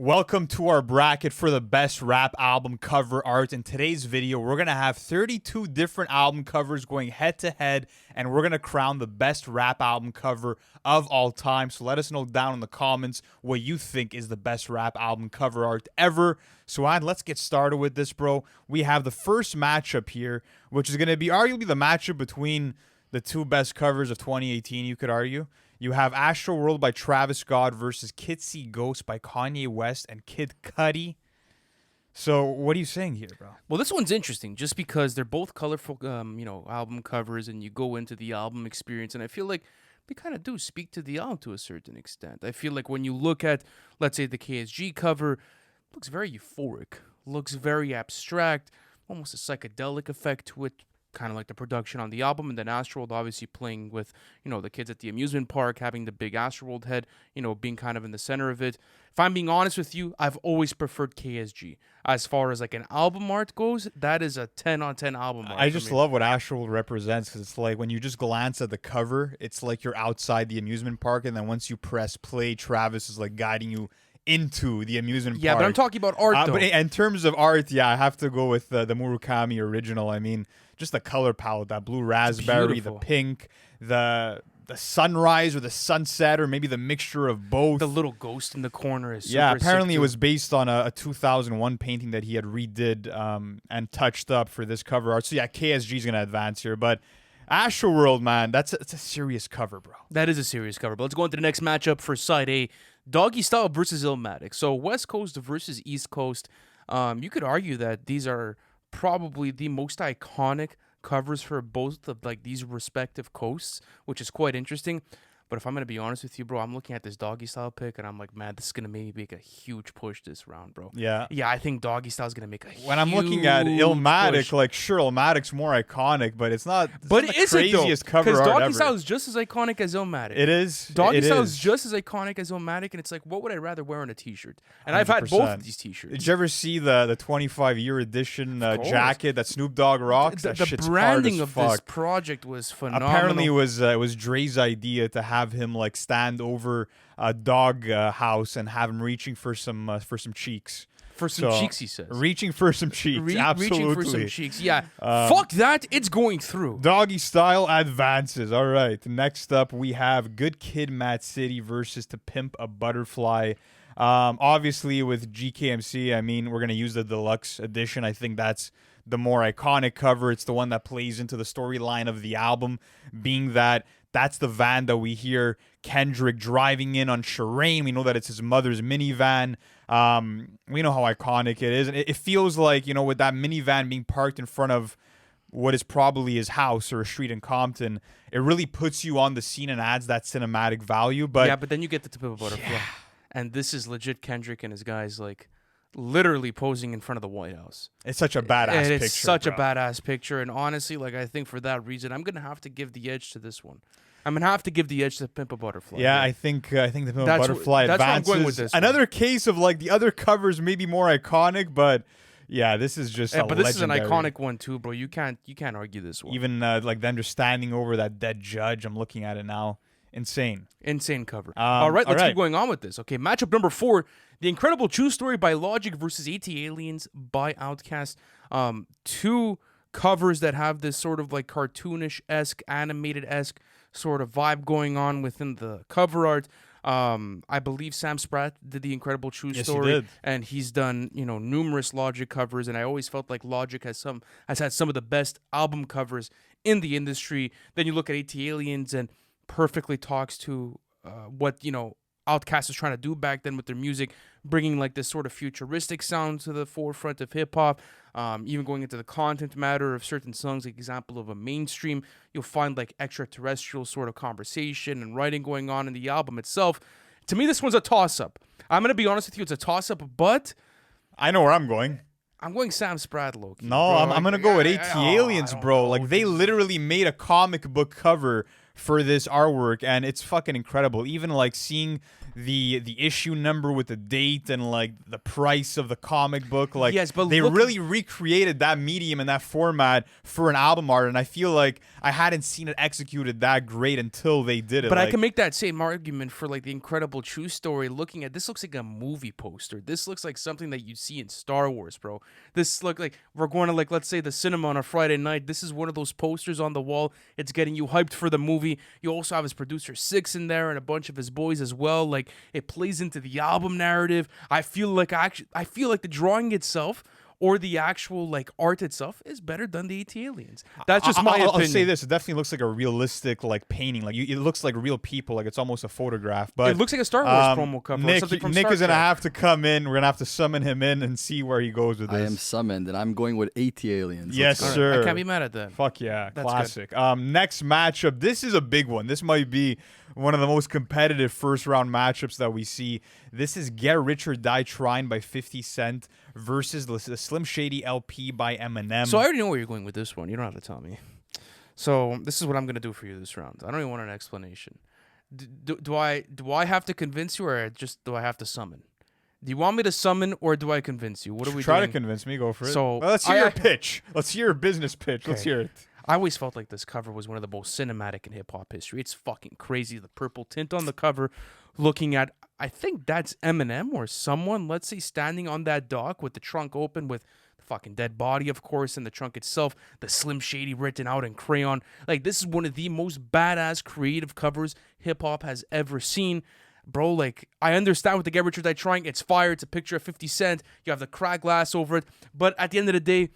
Welcome to our bracket for the best rap album cover art. In today's video, we're going to have 32 different album covers going head to head, and we're going to crown the best rap album cover of all time. So let us know down in the comments what you think is the best rap album cover art ever. So let's get started with this, bro. We have the first matchup here, which is going to be arguably the matchup between the two best covers of 2018, you could argue. You have Astroworld by Travis Scott versus Kitsy Ghost by Kanye West and Kid Cudi. So what are you saying here, bro? Well, this one's interesting just because they're both colorful, album covers, and you go into the album experience, and I feel like they kind of do speak to the album to a certain extent. I feel like when you look at, let's say, the KSG cover, it looks very euphoric, looks very abstract, almost a psychedelic effect to it, kind of like the production on the album. And then Astroworld obviously playing with, the kids at the amusement park, having the big Astroworld head, being kind of in the center of it. If I'm being honest with you, I've always preferred KSG. As far as like an album art goes, that is a 10 on 10 album art. I just love what Astroworld represents, because it's like when you just glance at the cover, it's like you're outside the amusement park, and then once you press play, Travis is like guiding you into the amusement park. Yeah, but I'm talking about art though. But in terms of art, yeah, I have to go with the Murakami original. I mean, just the color palette, that blue raspberry, the pink, the sunrise or the sunset, or maybe the mixture of both. The little ghost in the corner is super apparently sick it was based on a 2001 painting that he had redid and touched up for this cover art. So yeah, KSG is going to advance here, but Astroworld, man, it's a serious cover, bro. That is a serious cover. But let's go into the next matchup for side A. Doggy Style versus Illmatic. So West Coast versus East Coast. You could argue that these are probably the most iconic covers for both of like these respective coasts, which is quite interesting. But if I'm going to be honest with you, bro, I'm looking at this Doggy Style pick, and I'm like, man, this is going to maybe make a huge push this round, bro. Yeah. Yeah, I think Doggy Style is going to make a huge push. When I'm looking at Illmatic, like, sure, Illmatic's more iconic, but it's not the craziest cover art ever. Because Doggy Style is just as iconic as Illmatic. It is. Doggy Style is just as iconic as Illmatic, and it's like, what would I rather wear on a T-shirt? And 100%. I've had both of these T-shirts. Did you ever see the 25-year edition jacket that Snoop Dogg rocks? The branding of this project was phenomenal. Apparently, it was Dre's idea to have him like stand over a dog house and have him reaching for some cheeks. For some cheeks, he says. Reaching for some cheeks, absolutely. Reaching for some cheeks, yeah. Fuck that, it's going through. Doggy Style advances. All right, next up we have Good Kid, Mad City versus To Pimp a Butterfly. Obviously, with GKMC, I mean, we're going to use the deluxe edition. I think that's the more iconic cover. It's the one that plays into the storyline of the album, being that that's the van that we hear Kendrick driving in on Shireen. We know that it's his mother's minivan. We know how iconic it is. And it feels like, with that minivan being parked in front of what is probably his house or a street in Compton, it really puts you on the scene and adds that cinematic value. But yeah, but then you get the Tip of a Butterfly. Yeah. And this is legit Kendrick and his guys, like, literally posing in front of the White House. It's such a badass picture. It's such a badass picture. And honestly, like, I think for that reason, I'm going to have to give the edge to this one. I'm going to have to give the edge to Pimp a Butterfly. Yeah, I think the Pimp a Butterfly advances. That's where I'm going with this. Another case of, like, the other covers may be more iconic, but yeah, this is just but this is an iconic one too, bro. You can't argue this one. Even like them just standing over that dead judge. I'm looking at it now. Insane cover. All right, let's keep going on with this. Okay, matchup number 4, The Incredible True Story by Logic versus AT Aliens by Outkast. Two covers that have this sort of like cartoonish-esque, animated-esque sort of vibe going on within the cover art. I believe Sam Spratt did The Incredible True Story. He did. And he's done, numerous Logic covers, and I always felt like Logic has had some of the best album covers in the industry. Then you look at AT Aliens and perfectly talks to what Outkast was trying to do back then with their music, bringing like this sort of futuristic sound to the forefront of hip hop. Even going into the content matter of certain songs, like example of a Mainstream, you'll find like extraterrestrial sort of conversation and writing going on in the album itself. To me, this one's a toss-up. I'm gonna be honest with you, it's a toss-up, but I know where I'm going. I'm going Sam Spratt, Loki. No, I'm gonna go with AT Aliens, bro. Like, they literally made a comic book cover for this artwork, and it's fucking incredible. Even like seeing the issue number with the date and like the price of the comic book, like Yes, but they look- really recreated that medium and that format for an album art, and I feel like I hadn't seen it executed that great until they did it. But like, I can make that same argument for like the Incredible True Story. Looking at this, looks like a movie poster. This looks like something that you'd see in Star Wars, bro. This look like we're going to like, let's say, the cinema on a Friday night. This is one of those posters on the wall. It's getting you hyped for the movie. You also have his producer Six in there and a bunch of his boys as well. Like it plays into the album narrative. I feel like I feel like the drawing itself or the actual like art itself is better than the ET aliens. That's just my opinion. I'll say this: it definitely looks like a realistic like painting. Like it looks like real people. Like it's almost a photograph. But It looks like a Star Wars promo cover. or Nick, something from Nick Star is gonna Trek. have to come in. We're gonna have to summon him in and see where he goes with I this. am summoned, and I'm going with AT aliens. Yes, Let's go. sir. I can't be mad at that. Fuck yeah, That's classic. Next matchup. This is a big one. This might be one of the most competitive first round matchups that we see. This is Get Rich or Die Trying by 50 Cent versus the Slim Shady LP by Eminem. So I already know where you're going with this one. You don't have to tell me. So this is what I'm gonna do for you this round. I don't even want an explanation. Do I have to convince you, or just do I have to summon? Do you want me to summon, or do I convince you? What are we Try doing? to convince me. Go for it. So, Well, let's hear your pitch. Let's hear your business pitch. Let's Okay. hear it. I always felt like this cover was one of the most cinematic in hip hop history. It's fucking crazy. The purple tint on the cover, looking at, I think that's Eminem or someone, let's say, standing on that dock with the trunk open with the fucking dead body, of course, and the trunk itself, the Slim Shady written out in crayon. Like, this is one of the most badass creative covers hip hop has ever seen. Bro, like, I understand with the Get Rich or Die Trying, it's fire, it's a picture of 50 Cent, you have the crack glass over it, but at the end of the day,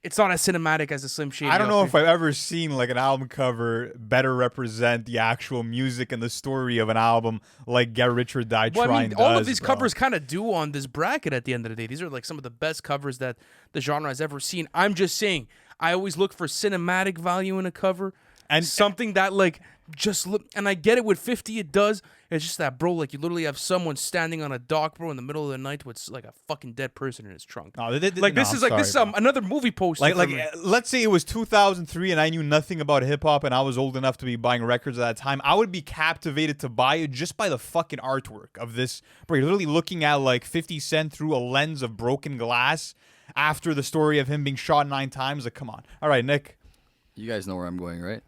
it's not as cinematic as the Slim Shady. I don't know LP. if I've ever seen like an album cover better represent the actual music and the story of an album like Get Rich or Die Well, Trying all of does, these bro. covers kind of do on this bracket at the end of the day. These are like some of the best covers that the genre has ever seen. I'm just saying, I always look for cinematic value in a cover And- something that like just look. And I get it with 50, it does. It's just that, bro, like you literally have someone standing on a dock, bro, in the middle of the night with like a fucking dead person in his trunk. No, Like this is another movie poster. Like, for me. let's say it was 2003 and I knew nothing about hip hop and I was old enough to be buying records at that time. I would be captivated to buy it just by the fucking artwork of this. Bro, you're literally looking at like 50 Cent through a lens of broken glass after the story of him being shot 9 times. Like, come on. All right, Nick. You guys know where I'm going, right?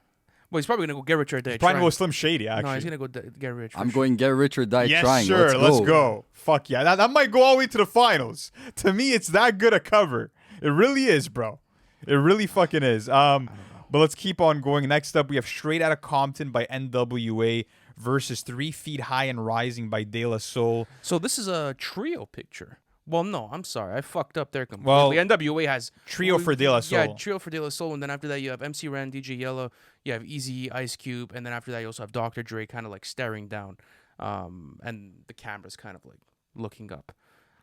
Well, he's probably gonna go Get Rich or Die Probably Trying. go Slim Shady, actually. No, he's gonna go Get Rich. for I'm sure. going Get Rich or Die Yes, Trying. sir. Let's go. Fuck yeah. That might go all the way to the finals. To me, it's that good a cover. It really is, bro. It really fucking is. But let's keep on going. Next up, we have Straight Outta Compton by NWA versus 3 Feet High and Rising by De La Soul. So this is a trio picture. Well, no, I'm sorry, I fucked up there completely. Well, NWA has Trio for De La Soul. Yeah, trio for De La Soul, and then after that you have MC Ren, DJ Yellow, you have Easy, Ice Cube, and then after that you also have Dr. Dre, kind of like staring down, and the camera's kind of like looking up.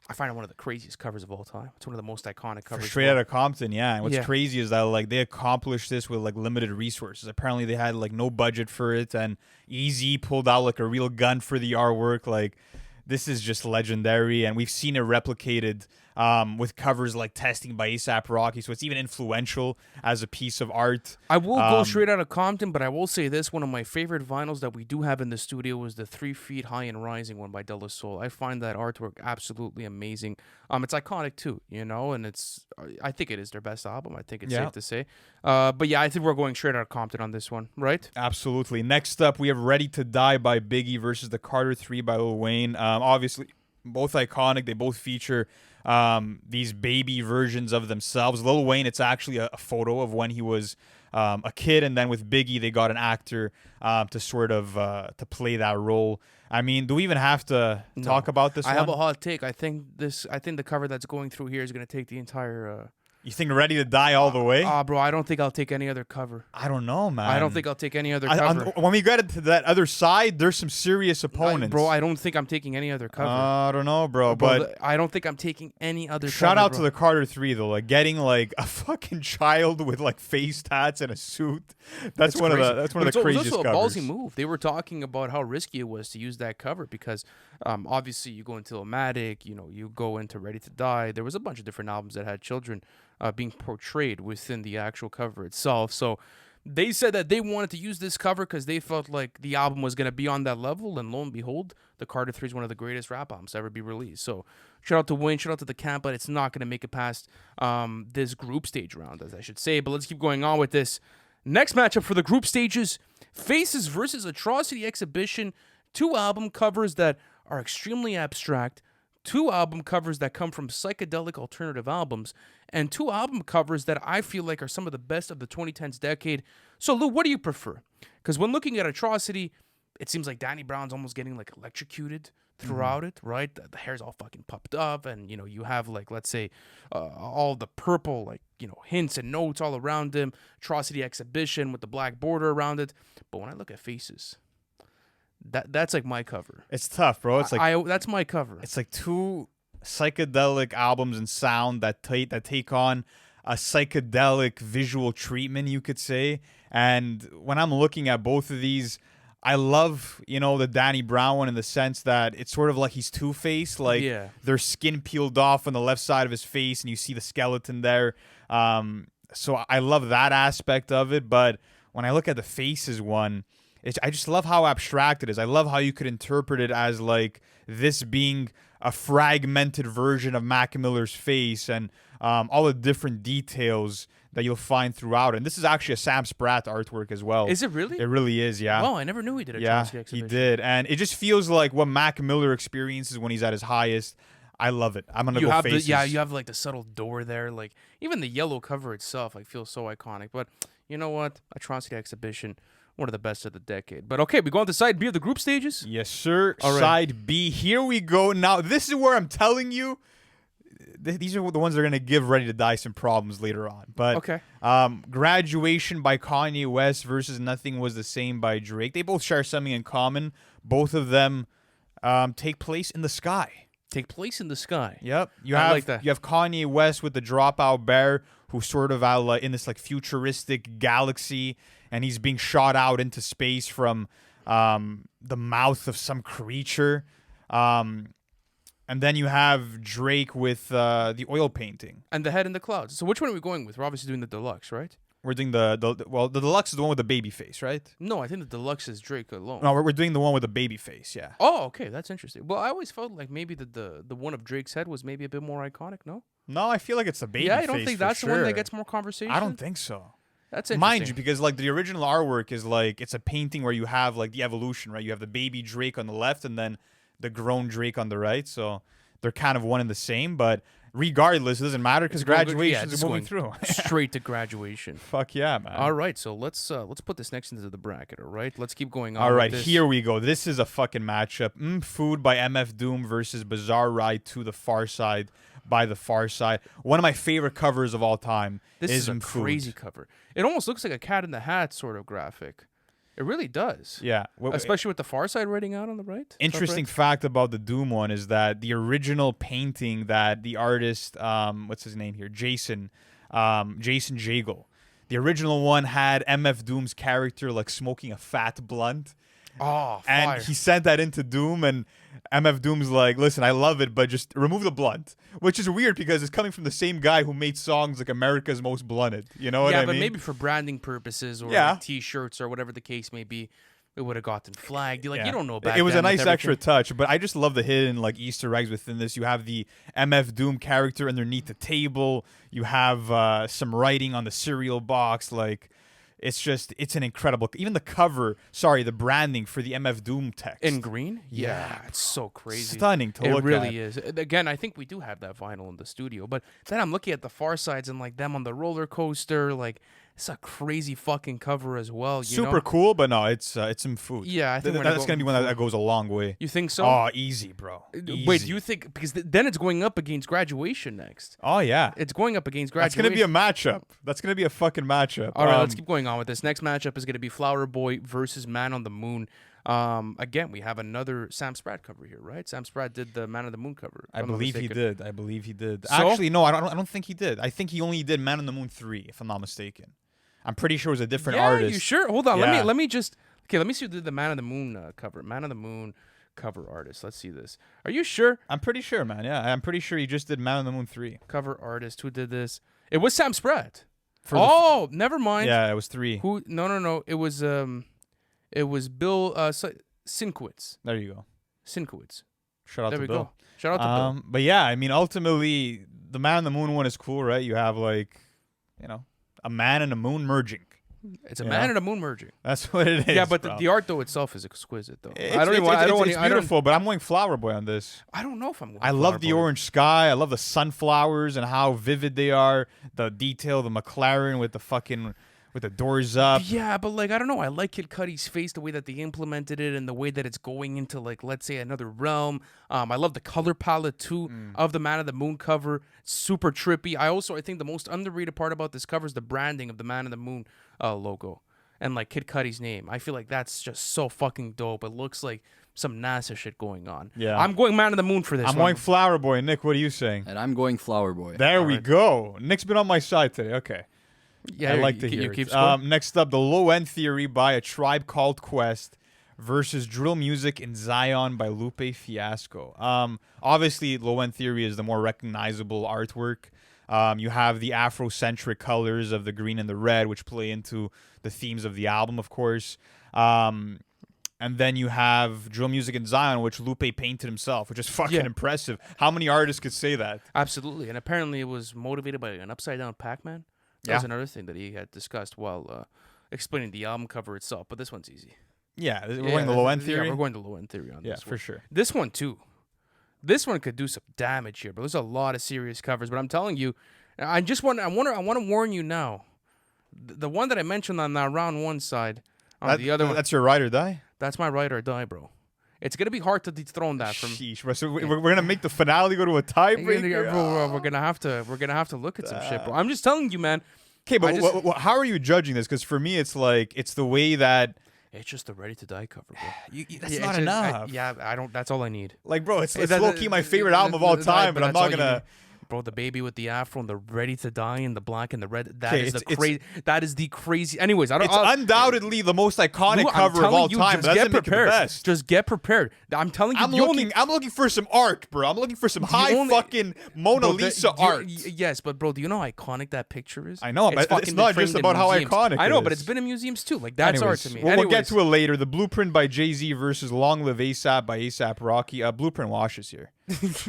I find it one of the craziest covers of all time. It's one of the most iconic For covers. Straight Outta Compton, yeah. And what's Yeah. crazy is that like they accomplished this with like limited resources. Apparently they had like no budget for it, and Easy pulled out like a real gun for the artwork. Like this is just legendary, and we've seen it replicated with covers like Testing by A$AP Rocky, so it's even influential as a piece of art. I will go Straight Outta Compton, but I will say this: one of my favorite vinyls that we do have in the studio was the 3 Feet High and Rising one by De La Soul. I find that artwork absolutely amazing. It's iconic too, you know, and I think it is their best album. I think it's safe to say. But yeah, I think we're going Straight Outta Compton on this one, right? Absolutely. Next up, we have Ready to Die by Biggie versus the Carter 3 by Lil Wayne. Obviously, both iconic. They both feature these baby versions of themselves. Lil Wayne, it's actually a photo of when he was a kid, and then with Biggie, they got an actor to sort of to play that role. I mean, do we even have to talk about this I one? have a hot take. I think the cover that's going through here is going to take the entire. You think Ready to Die all the way? Bro, I don't think I'll take any other cover. I don't know, man. I don't think I'll take any other cover. When we get to that other side, there's some serious opponents. Bro, I don't think I'm taking any other cover. I don't know, bro. But I don't think I'm taking any other shout cover, out to bro. the Carter 3, though. Like, getting, like, a fucking child with, like, face tats and a suit. That's one crazy. of the But craziest It was also a covers. ballsy move. They were talking about how risky it was to use that cover because obviously you go into Illmatic, you go into Ready to Die. There was a bunch of different albums that had children being portrayed within the actual cover itself. So They said that they wanted to use this cover because they felt like the album was going to be on that level, and lo and behold, the Carter 3 is one of the greatest rap albums to ever be released. So shout out to Wayne, shout out to the camp, but it's not going to make it past this group stage round, as I should say. But let's keep going on with this. Next matchup for the group stages, Faces versus Atrocity Exhibition. 2 album covers that are extremely abstract, 2 album covers that come from psychedelic alternative albums, and 2 album covers that I feel like are some of the best of the 2010s decade. So, Lou, what do you prefer? Because when looking at Atrocity, it seems like Danny Brown's almost getting like electrocuted throughout it, right? The hair's all fucking puffed up, and you have like, let's say, all the purple like hints and notes all around him. Atrocity Exhibition with the black border around it. But when I look at Faces, that's like my cover. It's tough, bro. It's like that's my cover. it's like 2 psychedelic albums and sound that take on a psychedelic visual treatment, you could say. And when I'm looking at both of these, I love, the Danny Brown one in the sense that it's sort of like he's Two-Faced. Like, there's skin peeled off on the left side of his face, and you see the skeleton there. So I love that aspect of it. But when I look at the Faces one, I just love how abstract it is. I love how you could interpret it as, like, this being a fragmented version of Mac Miller's face and all the different details that you'll find throughout. And this is actually a Sam Spratt artwork as well. Is it really? It really is, yeah. Oh, I never knew he did a Yeah, he did. And it just feels like what Mac Miller experiences when he's at his highest. I love it. I'm going to go Faces. You have like the subtle door there. Like even the yellow cover itself like feels so iconic. But you know what? Atrocity Exhibition, one of the best of the decade. But okay, we go on to side B of the group stages? Yes, sir. All right. Side B. Here we go. Now, this is where I'm telling you, these are the ones that are going to give Ready to Die some problems later on. But okay. Graduation by Kanye West versus Nothing Was the Same by Drake. They both share something in common. Both of them take place in the sky. Take place in the sky. Yep. I like that. You have Kanye West with the Dropout Bear, who's sort of out in this like futuristic galaxy, and he's being shot out into space from the mouth of some creature. And then you have Drake with the oil painting. And the head in the clouds. So which one are we going with? We're obviously doing the deluxe, right? We're doing the deluxe is the one with the baby face, right? No, I think the deluxe is Drake alone. No, we're doing the one with the baby face, yeah. Oh, okay, that's interesting. Well, I always felt like maybe the one of Drake's head was maybe a bit more iconic, no? No, I feel like it's the baby face. Yeah, I don't think that's sure. the one that gets more conversation. I don't think so. That's interesting. Mind you, because like the original artwork is like it's a painting where you have like the evolution, right? You have the baby Drake on the left and then the grown Drake on the right. So they're kind of one and the same, but regardless, it doesn't matter because graduation is moving through. Straight to graduation. Fuck yeah, man. All right, so let's put this next into the bracket, all right? Let's keep going on. All right, with this. here we go. This is a fucking matchup. Food by MF Doom versus Bizarre Ride to the Far Side by the Far Side. One of my favorite covers of all time. This is a Food. crazy cover. It almost looks like a Cat in the Hat sort of graphic. It really does. Yeah. Especially with the Far Side writing out on the right. Interesting fact about the Doom one is that the original painting that the artist, what's his name here? Jason Jagle. The original one had MF Doom's character like smoking a fat blunt. Oh, fire. And he sent that into Doom, and MF Doom's like, listen, I love it, but just remove the blunt. Which is weird because it's coming from the same guy who made songs like America's Most Blunted. You know what I mean? Yeah, but maybe for branding purposes or like T-shirts or whatever the case may be, it would have gotten flagged. You don't know back It was then a nice with extra everything. touch, but I just love the hidden like Easter eggs within this. You have the MF Doom character underneath the table. You have some writing on the cereal box. Like, it's an incredible. Even the cover, the branding for the MF Doom text In green? Yeah, It's so crazy. stunning to look at. It really is. Again, I think we do have that vinyl in the studio, but then I'm looking at the Far Sides and like them on the roller coaster. Like, it's a crazy fucking cover as well. Super cool, but no, it's some food. Yeah, I think that's gonna be one that goes a long way. You think so? Oh, easy, bro. Easy. Wait, do you think because then it's going up against Graduation next? Oh yeah, It's going up against Graduation. that's gonna be a matchup. That's gonna be a fucking matchup. All right, let's keep going on with this. Next matchup is going to be Flower Boy versus Man on the Moon. Again, we have another Sam Spratt cover here, right? Sam Spratt did the Man on the Moon cover. I believe he did. So? Actually, no, I don't think he did. I think he only did Man on the Moon 3, if I'm not mistaken. I'm pretty sure it was a different artist. You sure? Hold on. Yeah. Let me see who did the Man on the Moon cover. Man on the Moon cover artist. Let's see this. Are you sure? I'm pretty sure, man. Yeah, I'm pretty sure he just did Man on the Moon 3. Cover artist. Who did this? It was Sam Spratt. Oh, never mind. Yeah, it was 3. Who? No. It was Bill Sienkiewicz. There you go. Sienkiewicz. Shout out There to we Bill. go. Shout out to Bill. But yeah, I mean, ultimately, the Man on the Moon one is cool, right? You have like, a man and a moon merging. It's a Yeah. man and a moon merging. That's what it is. Yeah, but bro. the art though itself is exquisite though. It's, I don't it's, even. I don't want. it's beautiful, but I'm going Flower Boy on this. I don't know if I'm. Going I love the orange sky. I love the sunflowers and how vivid they are. The detail, the McLaren with the doors up. Yeah, but like I don't know. I like Kid Cudi's face, the way that they implemented it, and the way that it's going into like let's say another realm. I love the color palette too of the Man of the Moon cover. Super trippy. I think the most underrated part about this cover is the branding of the Man of the Moon logo and like Kid Cudi's name. I feel like that's just so fucking dope. It looks like some NASA shit going on. Yeah. I'm going Man of the Moon for this. I'm going Flower Boy. Nick, what are you saying? And I'm going Flower Boy. There we right. go. Nick's been on my side today. Okay. Yeah, I like to you hear keep it. score? Next up, the Low End Theory by A Tribe Called Quest versus Drill Music in Zion by Lupe Fiasco. Obviously, Low End Theory is the more recognizable artwork. You have the Afrocentric colors of the green and the red, which play into the themes of the album, of course. And then you have Drill Music in Zion, which Lupe painted himself, which is fucking impressive. How many artists could say that? Absolutely, and apparently it was motivated by an upside down Pac-Man. That was another thing that he had discussed while explaining the album cover itself. But this one's easy. Yeah, we're going the Low End Theory. Yeah, we're going to Low End Theory on Yeah, this one. for sure. This one too. This one could do some damage here, but there's a lot of serious covers. But I'm telling you, I want to warn you now. The one that I mentioned on that round one side, on the other one, That's your ride or die? that's my ride or die, bro. It's gonna be hard to dethrone that from. Sheesh, bro. So we're gonna make the finale go to a tiebreaker. Bro, we're gonna have to look at some shit, bro. I'm just telling you, man. Okay, but how are you judging this? Because for me, it's like it's the way that It's just the Ready to Die cover, bro. that's Yeah, not it's enough. I don't. That's all I need. Like, bro, it's That- low key my favorite album of all time, but I'm that's all not you gonna. need. Bro, the baby with the afro and the Ready to Die and the black and the red. That Okay, is it's- the crazy. That is the crazy. Anyways, I don't. It's undoubtedly the most iconic I'm cover of telling all you, time. just But that get doesn't make it the prepared. best. Just get prepared. I'm telling you, I'm looking for some art, bro. I'm looking for some high only- fucking Mona Bro, Lisa art. Yes, but bro, do you know how iconic that picture is? I know, but it's fucking not been just framed in about how museums. iconic I it know, but is. it's been in museums too. Like that's art to me. We'll get Anyways. to it later. The Blueprint by Jay-Z versus Long Live ASAP by ASAP Rocky. Blueprint washes here.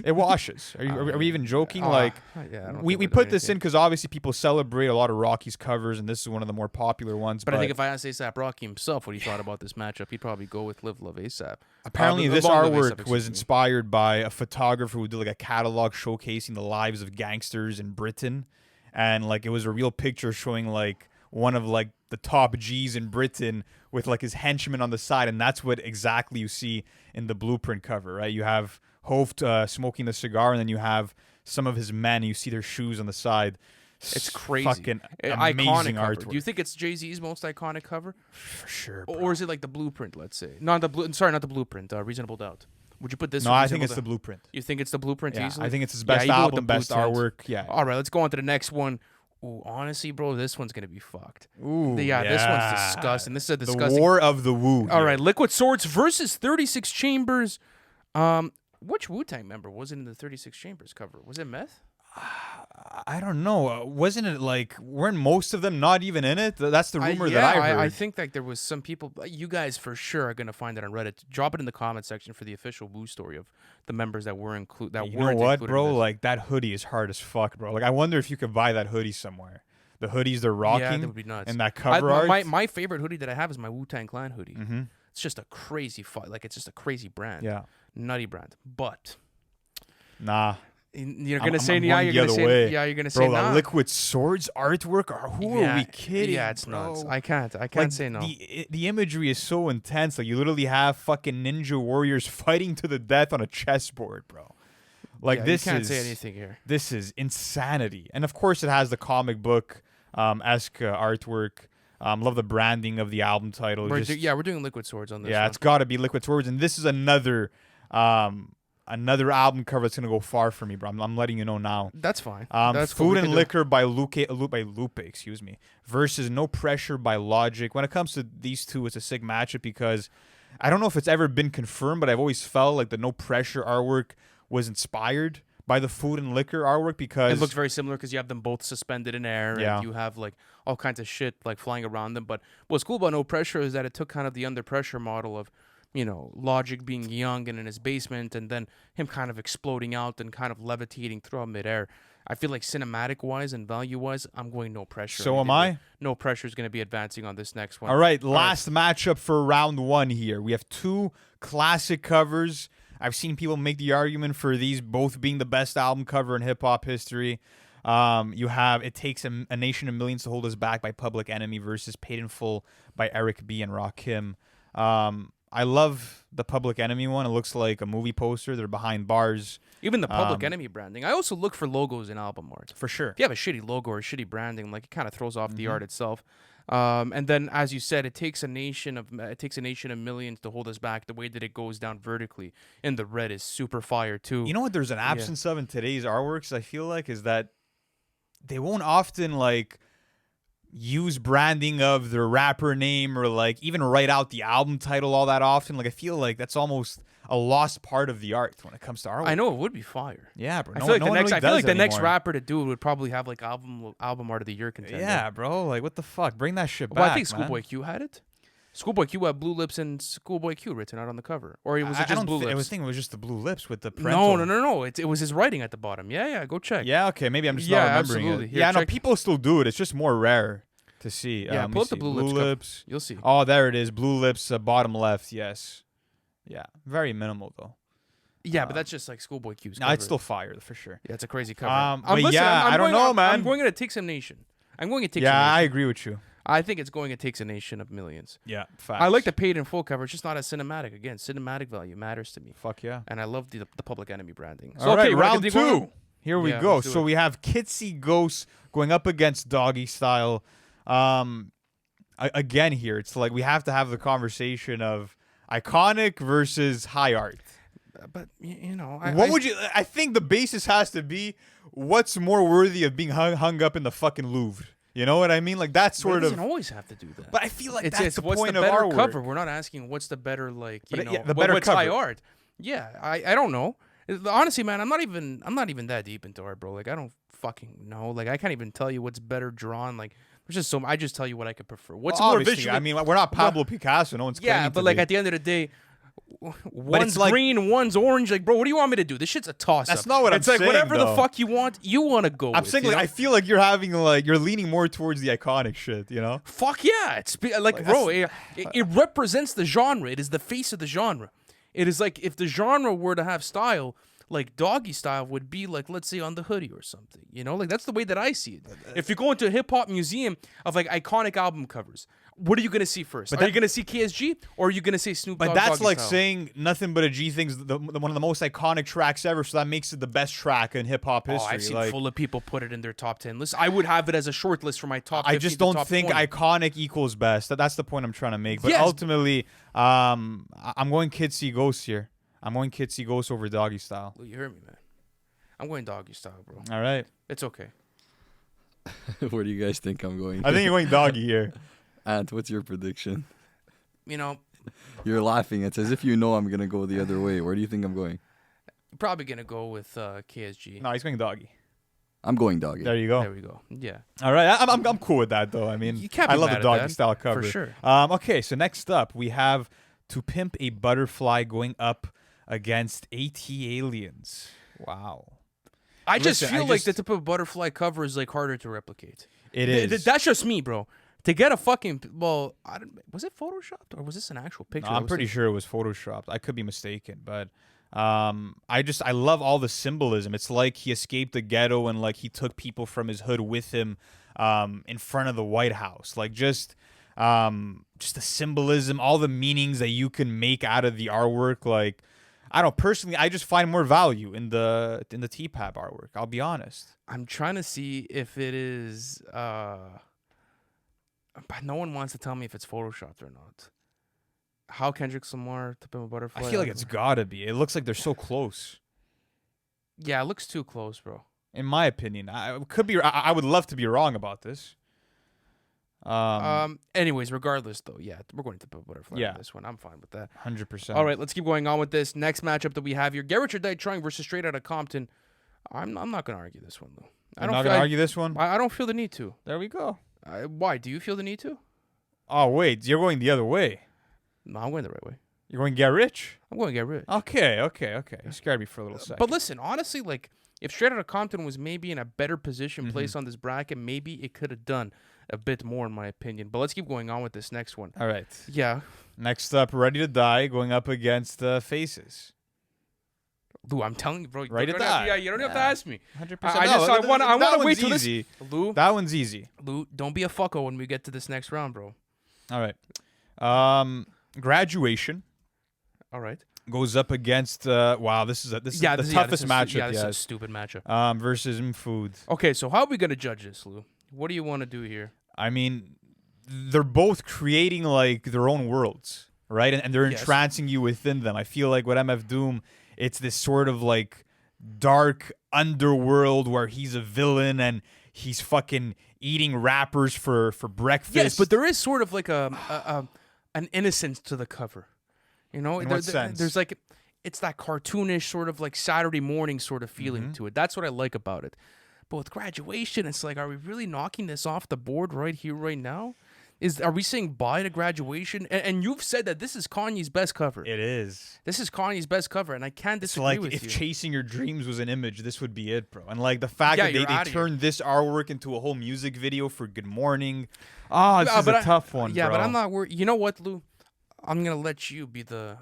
It washes. Are we even joking? Like, yeah, I don't we think we're put doing this in anything. because obviously people celebrate a lot of Rocky's covers, and this is one of the more popular ones. But I think if I asked ASAP Rocky himself what he thought about this matchup, he'd probably go with Live Love ASAP. apparently this Long Live artwork ASAP, was excuse me. inspired by a photographer who did like a catalog showcasing the lives of gangsters in Britain, and like it was a real picture showing like one of like the top G's in Britain with like his henchman on the side, and that's what exactly you see in the Blueprint cover, right? You have Hove smoking the cigar, and then you have some of his men. You see their shoes on the side. It's crazy. Fucking Iconic amazing cover. artwork. Do you think it's Jay-Z's most iconic cover? For sure, bro. Or is it like the Blueprint, let's say? Not the Blueprint, Reasonable Doubt. Would you put this No, with I think Reasonable it's the Doubt? Blueprint. You think it's the Blueprint Yeah, easily? I think it's his Yeah, best you go with album, the best Blueprint. artwork. Yeah. All right, let's go on to the next one. Ooh, honestly, bro, this one's going to be fucked. Ooh, Yeah, this one's disgusting. This is a The disgusting. War of the Woo. All here. right, Liquid Swords versus 36 Chambers. Which Wu-Tang member was in the 36 Chambers cover? Was it Meth? I don't know. Wasn't it like weren't most of them not even in it? That's the rumor that I heard. I think like there was some people. You guys for sure are gonna find it on Reddit. Drop it in the comment section for the official Wu story of the members that were included. That you weren't know what, included bro? in this. Like that hoodie is hard as fuck, bro. Like I wonder if you could buy that hoodie somewhere. The hoodies they're rocking yeah, that would be nuts. and that cover art. My favorite hoodie that I have is my Wu-Tang Clan hoodie. Mm-hmm. It's just a crazy like it's just a crazy brand. Yeah. Nutty brand. But Nah. you're gonna say I'm yeah. going You're the gonna other say way. yeah. You're gonna Bro, say nah. the Liquid Swords artwork. Who are we kidding? Yeah, it's bro? nuts. I can't Like, say no. The imagery is so intense. Like you literally have fucking ninja warriors fighting to the death on a chessboard, bro. Like Yeah, this you can't is say anything here. This is insanity, and of course it has the comic book esque artwork. Love the branding of the album title. We're doing Liquid Swords on this. Yeah, one. it's got to be Liquid Swords, and this is another album cover that's gonna go far for me, bro. I'm letting you know now. That's fine. That's cool. Food We and can do- Liquor by Lupe, excuse me, versus No Pressure by Logic. When it comes to these two, it's a sick matchup because I don't know if it's ever been confirmed, but I've always felt like the No Pressure artwork was inspired by the food and liquor artwork because It looks very similar because you have them both suspended in air, Yeah. and you have like all kinds of shit like flying around them. But what's cool about No Pressure is that it took kind of the under pressure model of, Logic being young and in his basement, and then him kind of exploding out and kind of levitating throughout midair. I feel like cinematic wise and value wise, I'm going No Pressure. So am I. No Pressure is going to be advancing on this next one. All right, last matchup for round 1 here. We have 2 classic covers. I've seen people make the argument for these both being the best album cover in hip hop history. You have It Takes a Nation of Millions to Hold Us Back by Public Enemy versus Paid in Full by Eric B. and Rakim. I love the Public Enemy one. It looks like a movie poster. They're behind bars. Even the Public Enemy branding. I also look for logos in album art. For sure. If you have a shitty logo or shitty branding, like, it kind of throws off the art itself. And then, as you said, it takes a nation of millions to hold us back. The way that it goes down vertically in the red is super fire too. You know what there's an absence of in today's artworks, I feel like, is that they won't often like use branding of their rapper name or like even write out the album title all that often. Like I feel like that's almost a lost part of the art when it comes to artwork. I know it would be fire. Yeah, bro. I feel like the next anymore. rapper to do it would probably have like album art of the year contender. Yeah, bro. Like what the fuck? Bring that shit back. Well, I think man. Schoolboy Q had it. Schoolboy Q had blue lips and Schoolboy Q written out on the cover, or was it just blue lips? I was thinking it was just the blue lips with the parental. No. It was his writing at the bottom. Yeah. Go check. Yeah, okay. Maybe I'm just not remembering absolutely. it. Here, Yeah, no, check. people still do it. It's just more rare to see. Yeah, let me pull up the see. blue lips. lips. You'll see. Oh, there it is. Blue lips, bottom left. Yes. Yeah, very minimal though. Yeah, but that's just like Schoolboy Q's No, cover. it's still fire for sure. Yeah, it's a crazy cover. But yeah, I don't know, man. I'm going to Take Some Nation. I'm going to Take Yeah, Some Nation. I agree with you. I think it's going to Take a Nation of Millions. Yeah, facts. I like the paid in full cover. It's just not as cinematic. Again, cinematic value matters to me. Fuck yeah. And I love the Public Enemy branding. All right, you wanna round continue going? 2. Here we Yeah, go. let's do So it. we have Kitsy Ghost going up against Doggy Style. Again here, it's like we have to have the conversation of iconic versus high art. But, I think the basis has to be what's more worthy of being hung up in the fucking Louvre. You know what I mean? Like that sort it of. doesn't always have to do that. But I feel like it's that's the what's point the of better our cover. work. We're not asking what's the better the better what's high cover. art. Yeah, I don't know. Honestly, man, I'm not even that deep into art, bro. Like I don't fucking know. Like I can't even tell you what's better drawn. Like there's just so I just tell you what I could prefer. What's more Obviously, visually? I mean, we're not Pablo Picasso. No one's yeah, claiming but to like be. at the end of the day, one's like- green, one's orange. Like, bro, what do you want me to do? This shit's a toss up. That's not what I'm It's like saying, whatever though. the fuck you want to go. I'm with, saying you like, know? I feel like you're leaning more towards the iconic shit. You know? Fuck yeah! It's like bro, it represents the genre. It is the face of the genre. It is like if the genre were to have style, like Doggy Style would be like, let's say, on the hoodie or something. You know, like that's the way that I see it. If you go into a hip hop museum of like iconic album covers, what are you gonna see first? Are you gonna see KSG or are you gonna see Snoop Dogg? But that's Doggy like Style? saying Nothing But a G Thing's one of the most iconic tracks ever. So that makes it the best track in hip hop history. Oh, I've seen like, full of people put it in their top 10 list. I would have it as a short list for my top 50 I just to don't top think 20. iconic equals best. That's the point I'm trying to make. But Yes. ultimately, I'm going Kid See Ghost here. I'm going Kid See Ghost over Doggy Style. Well, you heard me, man. I'm going Doggy Style, bro. All right. It's okay. Where do you guys think I'm going? I think you're going Doggy here. Ant, what's your prediction? You know, You're laughing. It's as if you know I'm gonna go the other way. Where do you think I'm going? probably gonna go with KSG. No, he's going Doggy. I'm going Doggy. There you go. There we go. Yeah. All right, I'm cool with that though. I mean, You can't I be love mad the at Doggy that, Style cover for sure. Okay, so next up we have To Pimp a Butterfly going up against AT Aliens. Wow, I just Listen, feel I like just- the type of butterfly cover is like harder to replicate. it is. That's just me, bro. To get a fucking was it photoshopped or was this an actual picture? No, I'm pretty sure it was photoshopped. I could be mistaken, but I love all the symbolism. It's like he escaped the ghetto and like he took people from his hood with him in front of the White House. Like just the symbolism, all the meanings that you can make out of the artwork. Like I don't know, personally, I just find more value in the TPAB artwork. I'll be honest. I'm trying to see if it is. But no one wants to tell me if it's photoshopped or not. How Kendrick Lamar to Pimp a Butterfly? I feel like it's gotta be. It looks like they're so close. Yeah, it looks too close, bro. In my opinion, I could be. I would love to be wrong about this. Anyways, regardless, though, yeah, we're going to Pimp a Butterfly Yeah. on this one. I'm fine with that. 100%. All right, let's keep going on with this next matchup that we have here. Garrett or Die Trying versus Straight Outta Compton. I'm not gonna argue this one, Lou. I'm not gonna argue this one. I don't feel the need to. There we go. Why? Do you feel the need to? Oh wait, you're going the other way. No, I'm going the right way. You're going to get rich. I'm going to get rich. Okay. You scared me for a little second. But listen, honestly, like if Straight Outta Compton was maybe in a better position Mm-hmm. placed on this bracket, maybe it could have done a bit more, in my opinion. But let's keep going on with this next one. All right. Yeah, Next up, Ready to Die going up against Faces. Lou, I'm telling you, bro. Right you to don't have- die. Yeah, you don't have to ask me. 100%. I want to wait till this. easy. Lou, That one's easy. Lou, don't be a fucko when we get to this next round, bro. All right. Graduation All right. goes up against wow, this is the toughest matchup. Yeah, this is a Yes. stupid matchup. Versus Food. Okay, so how are we gonna judge this, Lou? What do you want to do here? I mean, they're both creating like their own worlds, right? And they're Yes. entrancing you within them. I feel like with MF Doom, it's this sort of like dark underworld where he's a villain and he's fucking eating rappers for breakfast. Yes, but there is sort of like an innocence to the cover. You know, In what sense? There's like it's that cartoonish sort of like Saturday morning sort of feeling Mm-hmm. to it. That's what I like about it. But with Graduation, it's like, are we really knocking this off the board right here, right now? Are we saying bye to Graduation? And you've said that this is Kanye's best cover. It is. This is Kanye's best cover, and I can't It's disagree like with if you. Chasing Your Dreams was an image, this would be it, bro. And like the fact Yeah, that you're they outta here. turned this artwork into a whole music video for Good Morning. Oh, this is but a tough one, Yeah, bro. but I'm not worried. You know what, Lou? I'm gonna let you be the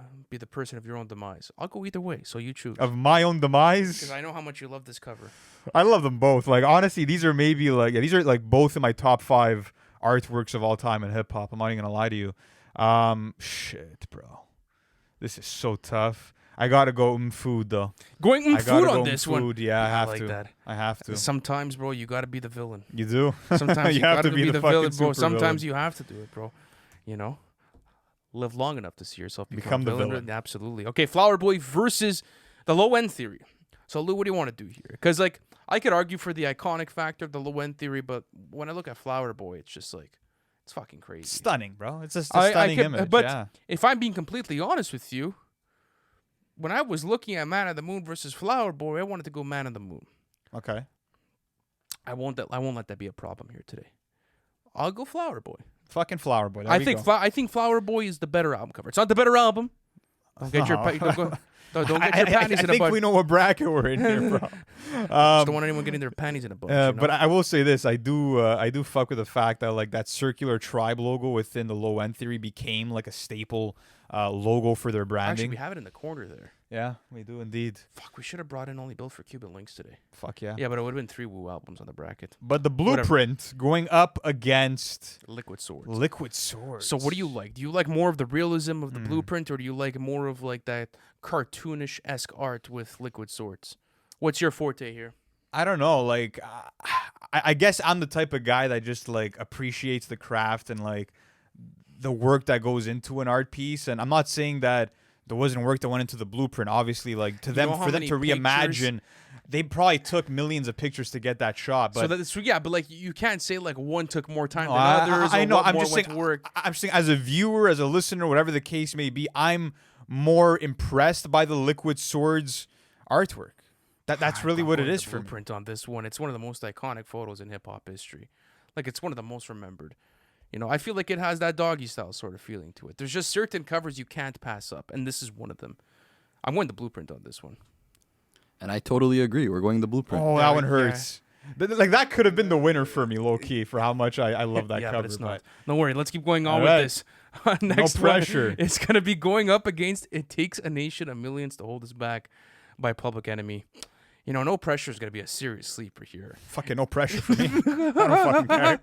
person of your own demise. I'll go either way, so you choose. Of my own demise. Because I know how much you love this cover. I love them both. Like honestly, these are maybe like these are like both in my top 5 artworks of all time in hip hop. I'm not even gonna lie to you. Shit, bro. This is so tough. I gotta go Food though. Going I gotta food go on this one. Food. Yeah, I have like to. that. I have to. Sometimes, bro, you gotta be the villain. You do. Sometimes you, have gotta to be the villain, fucking bro. Sometimes supervillain. you have to do it, bro. You know, live long enough to see yourself Become the villain. Absolutely. Okay, Flower Boy versus the Low End Theory. So, Lou, what do you want to do here? Because like I could argue for the iconic factor of the Low End Theory, but when I look at Flower Boy, it's just like it's fucking crazy. Stunning, bro. It's just a stunning image. But yeah. if I'm being completely honest with you, when I was looking at Man of the Moon versus Flower Boy, I wanted to go Man of the Moon. Okay. I won't let that be a problem here today. I'll go Flower Boy. Fucking Flower Boy. There I we think go. I think Flower Boy is the better album cover. It's not the better album. Don't get your don't get your panties I in a think bunch. we know what bracket we're in here, bro. Just don't want anyone getting their panties in a bunch. You know? But I will say this: I do fuck with the fact that like that circular tribe logo within the Low End Theory became like a staple logo for their Actually, branding. we have it in the corner there. Yeah, we do indeed. Fuck, we should have brought in Only Built for Cuban Links today. Fuck yeah. Yeah, but it would have been 3 Woo albums on the bracket. But the Blueprint going up against Liquid Swords. Liquid Swords. So what do you like? Do you like more of the realism of the Hmm. Blueprint, or do you like more of like that cartoonish-esque art with Liquid Swords? What's your forte here? I don't know. Like, I guess I'm the type of guy that just like appreciates the craft and like the work that goes into an art piece. And I'm not saying that there wasn't work that went into the Blueprint. Obviously, like to them, know how for them many to reimagine, they probably took millions of pictures to get that shot. But But like you can't say like one took more time No, than others. I or know. what I'm more just went saying. to work. I'm saying, as a viewer, as a listener, whatever the case may be, I'm more impressed by the Liquid Swords artwork. That's really what it is for me. Blueprint on this one. It's one of the most iconic photos in hip hop history. Like it's one of the most remembered. You know, I feel like it has that doggy style sort of feeling to it. There's just certain covers you can't pass up, and this is one of them. I'm going the Blueprint on this one. And I totally agree. We're going the Blueprint. Oh, Yeah, that one yeah. hurts. Like that could have been the winner for me, low key, for how much I love that Yeah, cover. but it's not. Don't worry. Let's keep going on All with right. this. Next one, pressure. it's gonna be going up against "It Takes a Nation of Millions to Hold Us Back" by Public Enemy. You know, No Pressure is gonna be a serious sleeper here. Fucking no pressure for me. I don't fucking care.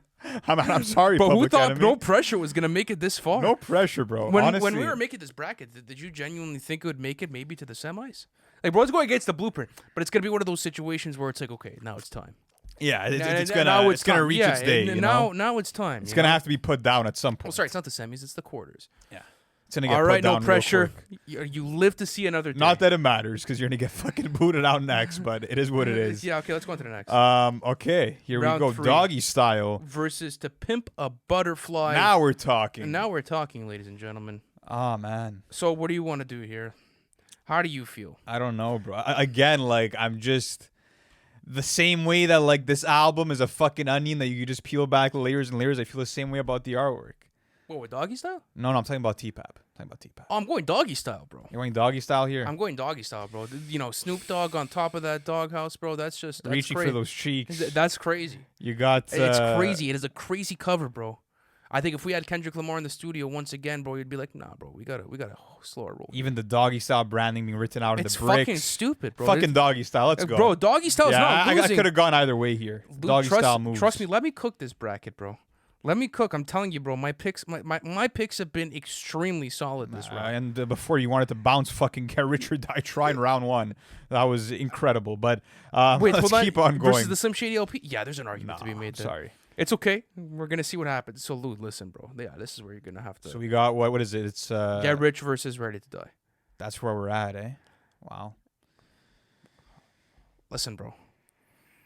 I'm sorry, But who Public thought Enemy. No Pressure was gonna make it this far? No pressure, bro. When Honestly, we were making this bracket, did you genuinely think it would make it maybe to the semis? Like, bro, it's going against the Blueprint, but it's gonna be one of those situations where it's like, okay, now it's time. yeah, it's Now gonna time. reach Yeah, its day. and You now, know? now it's time. It's you gonna know? have to be put down at some Oh, point. sorry, it's not the semis; it's the quarters. Yeah, it's gonna get All put right, down No real Pressure. quick. You live to see another day. Not that it matters, because you're gonna get fucking booted out next, but it is what it is. Yeah. Okay, let's go on to the next. Okay, here Round we go. 3. Doggy style. Versus To Pimp a Butterfly. Now we're talking. And now we're talking, ladies and gentlemen. Oh man, So, what do you want to do here? How do you feel? I don't know, bro. Again, like I'm just. the same way that like this album is a fucking onion that you could just peel back layers and layers, I feel the same way about the artwork. What, with doggy style? No, I'm talking about T-Pap. Oh, I'm going doggy style, bro. You're going doggy style here? I'm going doggy style, bro. You know, Snoop Dogg on top of that doghouse, bro. That's Reaching crazy. for those cheeks. That's crazy. You got... It's crazy. It is a crazy cover, bro. I think if we had Kendrick Lamar in the studio once again, bro, you'd be like, nah, bro, we gotta slow our roll. Even the doggy style branding being written out in the It's bricks. fucking stupid, bro. Fucking doggy style. Let's go. Bro, doggy style's not I losing. could have gone either way here. Dude, Doggy style moves. Trust me, let me cook this bracket, bro. Let me cook. I'm telling you, bro. My picks have been extremely solid this round. And before you wanted to bounce fucking Get Rich or Die Trying round one. That was incredible. But Wait, let's keep on going. Versus the Slim Shady LP? Yeah, there's an argument to be made there. Sorry. It's okay. We're going to see what happens. So, Lou, listen, bro. Yeah, this is where you're going to have to... So we got, what is it? It's Get Rich versus Ready to Die. That's where we're at, eh? Wow. Listen, bro.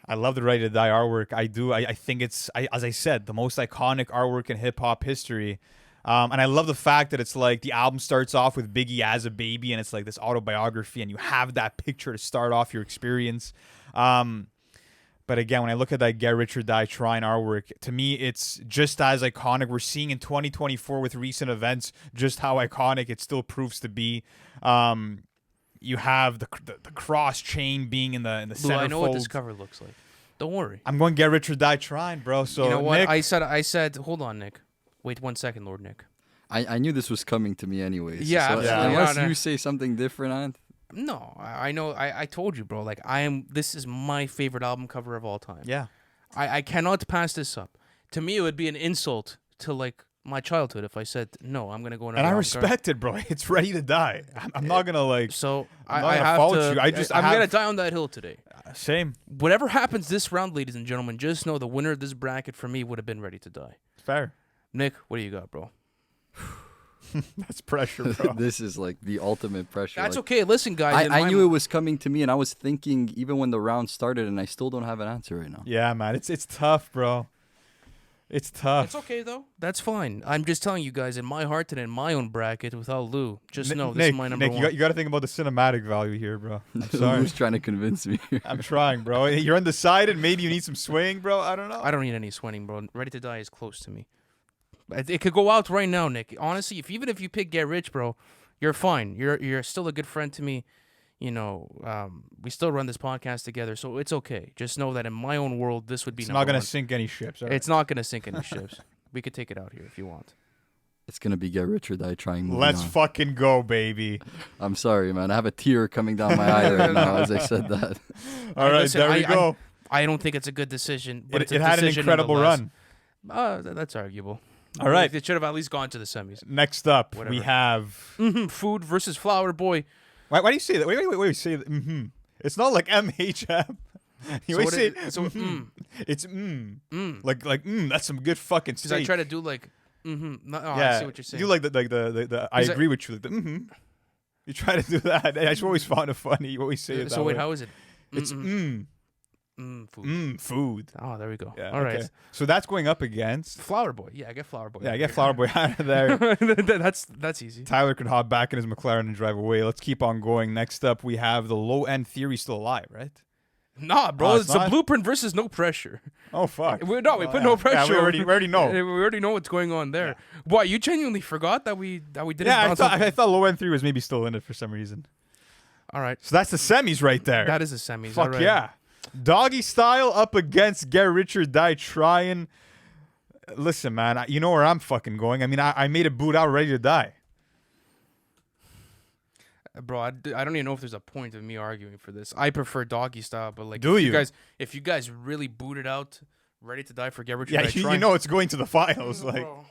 I love the Ready to Die artwork. I do. I think it's, as I said, the most iconic artwork in hip-hop history. And I love the fact that it's like the album starts off with Biggie as a baby, and it's like this autobiography, and you have that picture to start off your experience. But again, when I look at that Get Rich or Die Trying artwork, to me, it's just as iconic. We're seeing in 2024 with recent events just how iconic it still proves to be. You have the cross chain being in the Lou, center. I know what this folds. cover looks like. Don't worry. I'm going Get Rich or Die Trying, bro. So you know what? Nick, I said, hold on, Nick. Wait 1 second, Lord Nick. I knew this was coming to me anyways. Yeah, so absolutely. unless No, no. you say something different, Ant. No, I know. I told you, bro. Like, this is my favorite album cover of all time. yeah. I cannot pass this up. To me, it would be an insult to, like, my childhood if I said, no, I'm going to go another And I album cover. respect it, bro. It's Ready to Die. I'm not gonna like. So I'm not I gonna have fault to. you. I'm have- gonna die on that hill today. Same. Whatever happens this round, ladies and gentlemen, just know the winner of this bracket for me would have been Ready to Die. Fair. Nick, what do you got, bro? That's pressure, bro. This is like the ultimate pressure. That's like, okay. Listen, guys. I knew it was coming to me, and I was thinking even when the round started, and I still don't have an answer right now. Yeah, man. It's tough, bro. It's tough. It's okay though. That's fine. I'm just telling you guys, in my heart and in my own bracket without Lou, just know this Nick, is my number one. You got to think about the cinematic value here, bro. I'm sorry. Who's trying to convince me? I'm trying, bro. You're undecided. Maybe you need some swing, bro. I don't know. I don't need any swinging, bro. Ready to Die is close to me. It could go out right now, Nick. Honestly, even if you pick Get Rich, bro, you're fine. You're still a good friend to me. You know, we still run this podcast together, so it's okay. Just know that in my own world, this would be It's number not gonna one. sink any ships. all right? It's not gonna sink any ships. We could take it out here if you want. It's gonna be Get Rich or Die Trying. moving Let's on. fucking go, baby. I'm sorry, man. I have a tear coming down my eye right now as I said that. All right, Listen, there we go. I don't think it's a good decision, but it's a It had an decision incredible nonetheless. run. That's arguable. All right. It should have at least gone to the semis. Next up, we Whatever. have. Food versus Flower Boy. Why do you say that? Wait. Say that. It's not like MHM. You So always what say it- so, It's like that's some good fucking Because I steak. try to do like, No, yeah, I see what you're saying. You like the I Is that- agree with you. Like the You try to do that. I just always found it funny. You always say it that so wait, way. how is it? It's Food. food. Oh, there we go. Yeah. All right. okay. So that's going up against. Flower Boy. Yeah, I get Flower Boy. Yeah, I get Flower Boy out of there. That's easy. Tyler can hop back in his McLaren and drive away. Let's keep on going. Next up, we have the low end theory still alive, right? Nah, bro, Oh, it's it's a not? buluprint versus no pressure. Oh fuck. We put yeah. no pressure. Yeah, we already know. We already know what's going on there. What, you genuinely forgot that we didn't Yeah, bounce off- I thought low end 3 was maybe still in it for some reason. All right. So that's the semis right there. That is a semis. all Fuck right. yeah. Doggy style up against Get Rich or Die Trying. Listen, man, you know where I'm fucking going. I mean, I made a boot out Ready to Die. Bro, I don't even know if there's a point of me arguing for this. I prefer doggy style, but like, Do you? if you guys really booted out Ready to Die for Get Rich or Yeah, Die you Trying, know it's going to the finals. Like, Bro.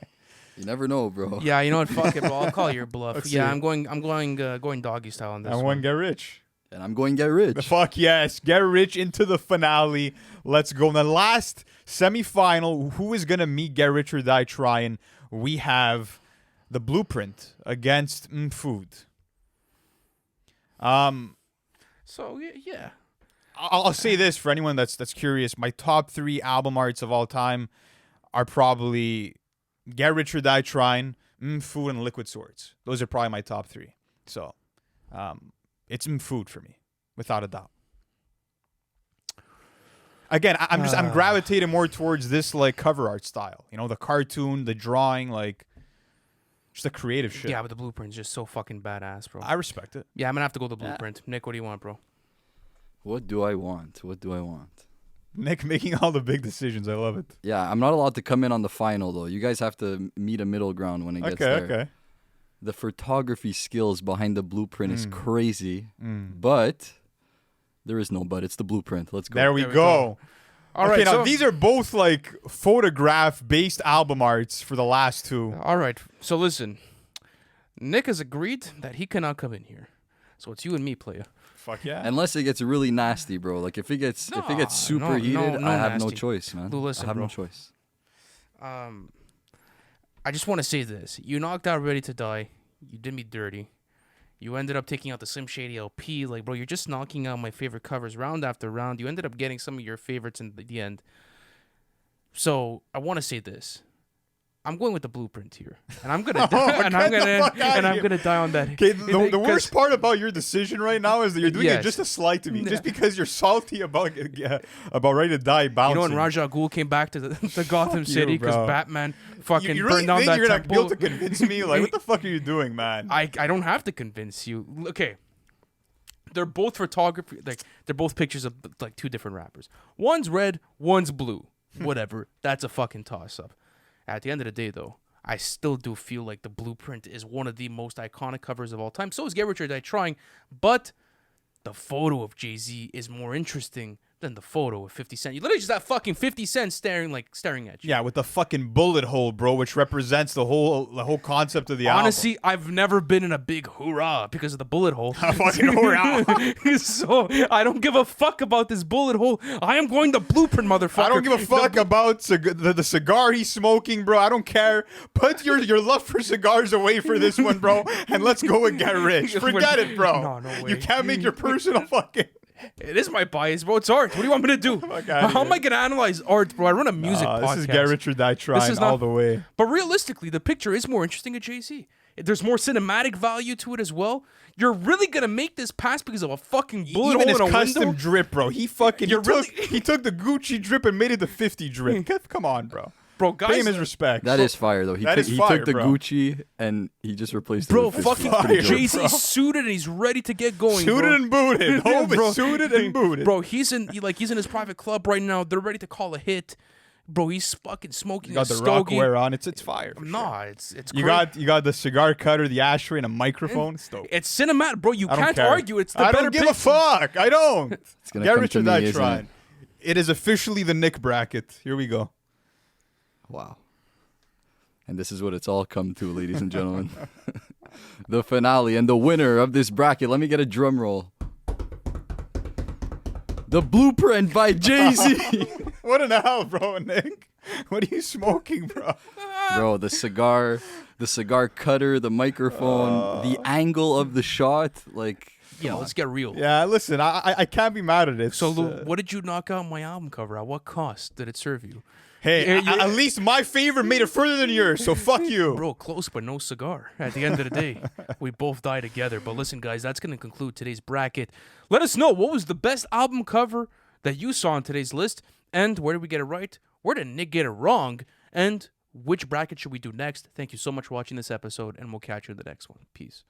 You never know, bro. Yeah, you know what? Fuck it, bro. I'll call your bluff. Let's Yeah, see I'm going doggy style on this I one. want Get Rich. And I'm going Get Rich. The fuck yes. Get Rich into the finale. Let's go. In the last semifinal, who is going to meet Get Rich or Die Trying? We have the Blueprint against Food. So yeah. I'll say this for anyone that's curious. My top 3 album arts of all time are probably Get Rich or Die Trying, Food, and Liquid Swords. Those are probably my top 3. So, it's Food for me, without a doubt. Again, I'm gravitating more towards this like cover art style. You know, the cartoon, the drawing, like just the creative shit. Yeah, but the blueprint's just so fucking badass, bro. I respect it. Yeah, I'm gonna have to go with the blueprint. Nick, what do you want, bro? What do I want? What do I want? Nick making all the big decisions. I love it. Yeah, I'm not allowed to come in on the final though. You guys have to meet a middle ground when it gets there. Okay. The photography skills behind the blueprint is crazy, but there is no but. It's the blueprint. Let's go. There we go. All right, Okay, now so, these are both like photograph-based album arts for the last two. all right. So listen, Nick has agreed that he cannot come in here. So it's you and me, playa. Fuck yeah. Unless it gets really nasty, bro. Like if it gets super heated, no I have no nasty. choice, man. Lou, listen, I have bro. no choice. I just want to say this. You knocked out Ready to Die. You did me dirty. You ended up taking out the Slim Shady LP. Like, bro, you're just knocking out my favorite covers round after round. You ended up getting some of your favorites in the end. So I want to say this. I'm going with the blueprint here, and I'm gonna I'm gonna die on that. Okay, the worst part about your decision right now is that you're doing it just a slight to me, just because you're salty about Ready to Die bouncing. You know when Raja al Ghul came back to the Gotham City because bro. Batman fucking you really burned down think that you're gonna temple? be able to convince me? Like, what the fuck are you doing, man? I don't have to convince you. Okay. They're both photography, like they're both pictures of like two different rappers. One's red, one's blue. Whatever. That's a fucking toss up. At the end of the day, though, I still do feel like the blueprint is one of the most iconic covers of all time. So is Get Rich or Die Trying, but the photo of Jay-Z is more interesting than the photo of 50 Cent. You literally just have fucking 50 Cent staring at you. Yeah, with the fucking bullet hole, bro, which represents the whole concept of the Honestly, I've never been in a big hoorah because of the bullet hole. fucking hoorah. So I don't give a fuck about this bullet hole. I am going the blueprint, motherfucker. I don't give a fuck about the cigar he's smoking, bro. I don't care. Put your love for cigars away for this one, bro, and let's go and get rich. Forget it, bro. No way. You can't make your personal fucking... It is my bias, bro. It's art. What do you want me to do? How am I going to analyze art, bro? I run a music podcast. This is Get Rich or Die Trying all the way. But realistically, the picture is more interesting at Jay-Z. There's more cinematic value to it as well. You're really going to make this pass because of a fucking bullet Even hole his in a custom window? drip, bro. He took the Gucci drip and made it the 50 drip. Come on, bro. Bro, guys, pay him his respect. That is fire, though. He That took is fire, the bro. Gucci and he just replaced it bro, with his fucking fire, bro. Jay-Z's suited and he's ready to get going, Suited bro. and booted. Hove Bro. is suited and booted. Bro, he's in his private club right now. They're ready to call a hit. Bro, he's fucking smoking You got a the stogie. Rockwear on. It's fire. for sure. Nah, it's You crazy. got the cigar cutter, the ashtray, and a microphone. It's dope. It's cinematic, bro. You I don't can't care. argue. It's the I better don't give picture. a fuck. I don't. It's gonna Get come Rich to or me, Die isn't Trying. it? It is officially the Nick bracket. Here we go. Wow. And this is what it's all come to, ladies and gentlemen. The finale and the winner of this bracket. Let me get a drum roll. The Blueprint by Jay-Z. What an hell, bro, Nick. What are you smoking, bro? Bro, the cigar cutter, the microphone, the angle of the shot. Like, Yeah, let's get real. Yeah, listen, I can't be mad at it. So, Lou, what did you knock out my album cover? At what cost did it serve you? Hey, at least my favorite made it further than yours, so fuck you. Bro, close but no cigar. At the end of the day, we both die together. But listen, guys, that's going to conclude today's bracket. Let us know what was the best album cover that you saw on today's list, and where did we get it right? Where did Nick get it wrong? And which bracket should we do next? Thank you so much for watching this episode, and we'll catch you in the next one. Peace.